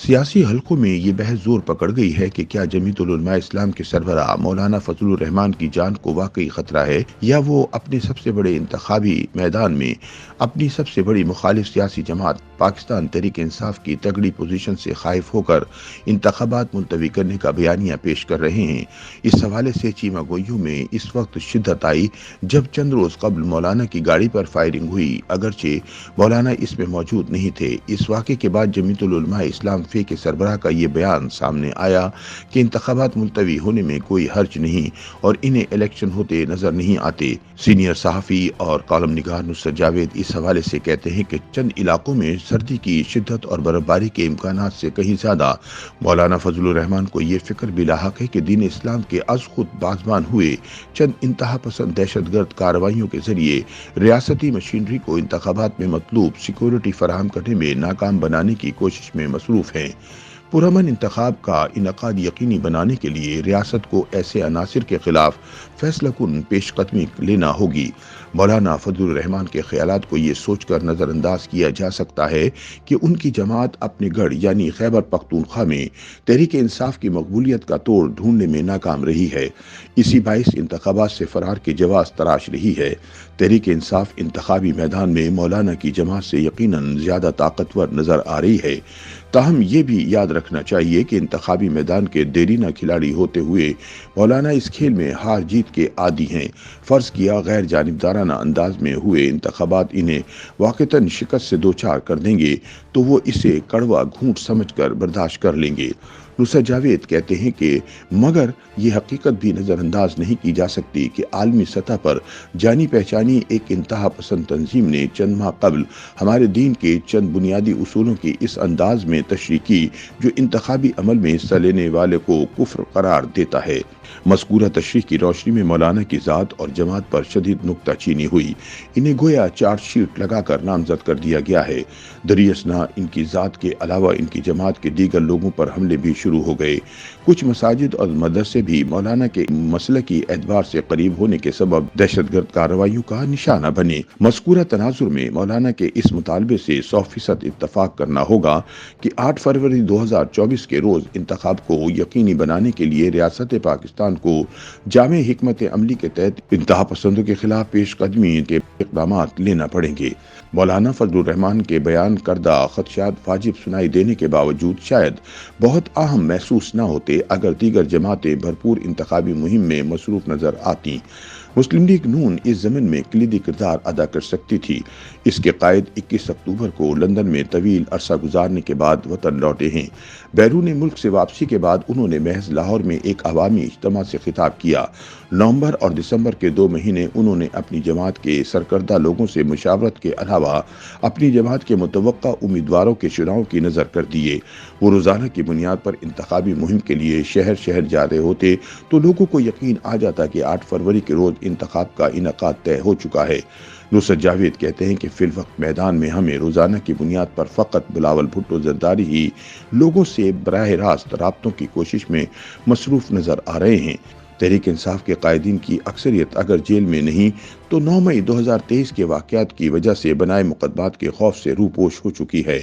सियासी हलकों में ये बहस जोर पकड़ गई है कि क्या जमीयतुल उलमा इस्लाम के सरबराह मौलाना फजलुर रहमान की जान को वाकई खतरा है, या वो अपने सबसे बड़े इंतखाबी मैदान में अपनी सबसे बड़ी मुखालिफ सियासी जमात पाकिस्तान तहरीक इंसाफ की तगड़ी पोजीशन से खाइफ होकर इंतखाबात मुलतवी करने का बयानिया पेश कर रहे हैं। इस हवाले से चीमा गोइयों में इस वक्त शिद्दत आई जब चंद रोज कबल मौलाना की गाड़ी पर फायरिंग हुई, अगरचे मौलाना इसमें मौजूद नहीं थे। इस वाक़े के बाद जमीयतुल उलमा इस्लाम फे के सरबराह का ये बयान सामने आया कि इंतखाबात मुलतवी होने में कोई हर्ज नहीं और इन्हें इलेक्शन होते नजर नहीं आते। सीनियर सहाफ़ी और कॉलम निगार नुसरत जावेद इस हवाले से कहते हैं कि चंद इलाकों में सर्दी की शिद्दत और बर्फबारी के इम्कानात से कहीं ज्यादा मौलाना फजलुर रहमान को ये फिक्र भी लाहक है कि दीन इस्लाम के अज खुद बाजबान हुए चंद इंतहा पसंद दहशतगर्द कार्रवाइयों के जरिए रियासती मशीनरी को इंतखाबात में मतलूब सिक्योरिटी फराहम करने में नाकाम बनाने की कोशिश में मसरूफ हैं। पुरअमन इंतखाब का इनकाद यकीनी बनाने के लिए रियासत को ऐसे अनासिर के खिलाफ फैसलाकुन पेशकदमी लेना होगी। मौलाना फजलुर रहमान के ख्यालात को ये सोचकर नज़रअंदाज किया जा सकता है कि उनकी जमात अपने गढ़ यानी खैबर पख्तूनख्वा में तहरीक इंसाफ की मकबूलियत का तोड़ ढूंढने में नाकाम रही है। इसी बाइस इंतखाबात से फरार की जवाज तराश रही है। तहरीक इंसाफ इंतखाबी मैदान में मौलाना की जमात से यकीनन ज्यादा ताकतवर नजर आ रही है। ताहम ये भी याद रखना चाहिए कि इंतखाबी मैदान के देरीना खिलाड़ी होते हुए मौलाना इस खेल में हार जीत के आदी हैं। फर्ज किया गैर जानिबदाराना अंदाज में हुए इंतखाबात इन्हें वाक़तन शिकस्त से दो चार कर देंगे तो वो इसे कड़वा घूंट समझकर बर्दाश्त कर लेंगे। नुसरत जावेद कहते हैं कि मगर ये हकीकत भी नज़रअंदाज नहीं की जा सकती कि आलमी सतह पर जानी पहचानी एक इंतहा पसंद तंजीम ने चंद माह कबल हमारे दीन के चंद बुनियादी उसूलों की इस अंदाज में तशरीह की जो इंतखाबी अमल में हिस्सा लेने वाले को कुफ्र करार देता है। मज़कूरा तशरीह की रोशनी में मौलाना की ज़ात और जमात पर शदीद नुक्ताचीनी हुई। इन्हें गोया चार्जशीट लगाकर नामजद कर दिया गया है। दरियसना इनकी ज़ात के अलावा इनकी जमात के दीगर लोगों पर हमले भी शुरू हो गए। कुछ मसाजिद और मदरसे भी मौलाना के मसलकी एतबार से करीब होने के सबब दहशतगर्द कार्रवाइयों का निशाना बने। मज़कूरा तनाजुर में मौलाना के इस मुतालबे से 100% इत्तफाक करना होगा कि 8 फरवरी 2024 के रोज इंतखाब को यकीनी बनाने के लिए रियासत पाकिस्तान को जामे हिकमत अमली के तहत इंतहा पसंदों के खिलाफ पेशकदमी के इक़दाम लेना पड़ेंगे। मौलाना फजलुर रहमान के बयान करदा खदशात वाजिब सुनाई देने के बावजूद शायद बहुत अहम महसूस न होते अगर दीगर जमातें भरपूर इंतखाबी मुहिम में मसरूफ नजर आती। मुस्लिम लीग नून इस जमीन में कलीदी किरदार अदा कर सकती थी। इसके कायद 21 अक्टूबर को लंदन में तवील अरसा गुजारने के बाद वतन लौटे हैं। बैरून मुल्क से वापसी के बाद उन्होंने महज लाहौर में एक अवामी इज्तिमा से खिताब किया। नवंबर और दिसंबर के 2 महीने उन्होंने अपनी जमात के सरकर्दा लोगों से मुशावरत के अलावा अपनी जमात के मुतवक्का उम्मीदवारों के चुनाव की नजर कर दिए। वो रोजाना की बुनियाद पर इंतखाबी मुहिम के लिए शहर शहर जा रहे होते तो लोगों को यकीन आ जाता कि 8 फरवरी के रोज इंतखाब का इनकाद तय हो चुका है। नुसरत जावेद कहते हैं कि फिल वक्त मैदान में हमें रोजाना की बुनियाद पर फकत बिलावल भुट्टो जरदारी ही लोगों से बराह रास्त राब्तों की कोशिश में मसरूफ नजर आ रहे हैं। तहरीक इंसाफ के कायदीन की अक्सरियत अगर जेल में नहीं तो 9 मई 2023 के वाक़यात की वजह से बनाए मुकदमात के खौफ से रूपोश हो चुकी है।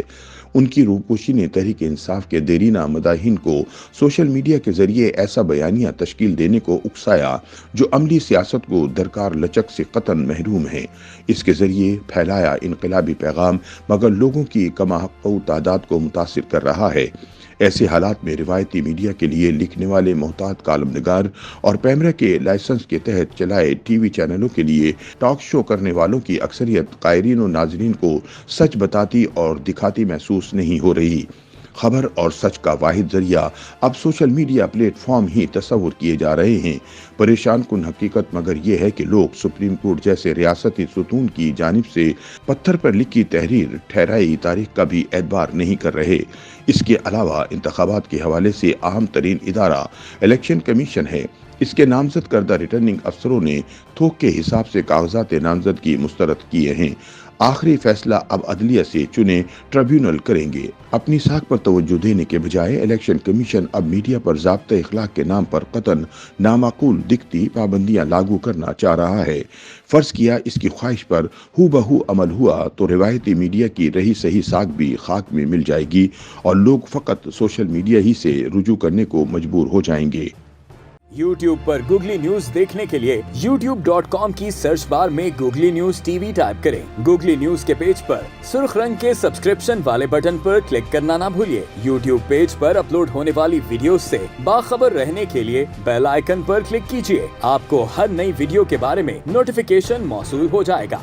उनकी रूपोशी ने तहरीक इंसाफ के देरीना मदाहिन को सोशल मीडिया के जरिए ऐसा बयानिया तश्कील देने को उकसाया जो अमली सियासत को दरकार लचक से कतन महरूम है। इसके जरिए फैलाया इनकलाबी पैगाम मगर लोगों की कमाहक़ तादाद को मुतासिर कर रहा है। ऐसे हालात में रिवायती मीडिया के लिए लिखने वाले मोहतात कालम निगार और पैमरा के लाइसेंस के तहत चलाए टीवी चैनलों के लिए टॉक शो करने वालों की अक्सरियत कायरीन और नाजरीन को सच बताती और दिखाती महसूस नहीं हो रही। खबर और सच का वाहिद जरिया अब सोशल मीडिया प्लेटफॉर्म ही तस्वुर किए जा रहे हैं। परेशान कुन हकीकत मगर ये है कि लोग सुप्रीम कोर्ट जैसे रियासती सुतून की जानिब से पत्थर पर लिखी तहरीर ठहराई तारीख का भी एतबार नहीं कर रहे। इसके अलावा इंतखाबात के हवाले से अहम तरीन इदारा इलेक्शन कमीशन है। इसके नामजद करदा रिटर्निंग अफसरों ने थोक के हिसाब से कागजात नामजदगी मुस्तरद किए हैं। आखिरी फैसला अब अदलिया से चुने ट्रिब्यूनल करेंगे। अपनी साख पर तवज्जो देने के बजाय इलेक्शन कमीशन अब मीडिया पर ज़ाब्ता इखलाक के नाम पर कतन नामाकूल दिखती पाबंदियां लागू करना चाह रहा है। फर्ज किया इसकी ख्वाहिश पर हूबहू अमल हुआ तो रिवायती मीडिया की रही सही साख भी खाक में मिल जाएगी और लोग फकत सोशल मीडिया ही से रुजू करने को मजबूर हो जाएंगे। YouTube पर गूगली न्यूज देखने के लिए youtube.com की सर्च बार में गूगली न्यूज टीवी टाइप करें। गूगली न्यूज के पेज पर सुर्ख रंग के सब्सक्रिप्शन वाले बटन पर क्लिक करना ना भूलिए। YouTube पेज पर अपलोड होने वाली वीडियोस से बाखबर रहने के लिए बेल आइकन पर क्लिक कीजिए। आपको हर नई वीडियो के बारे में नोटिफिकेशन मौसूल हो जाएगा।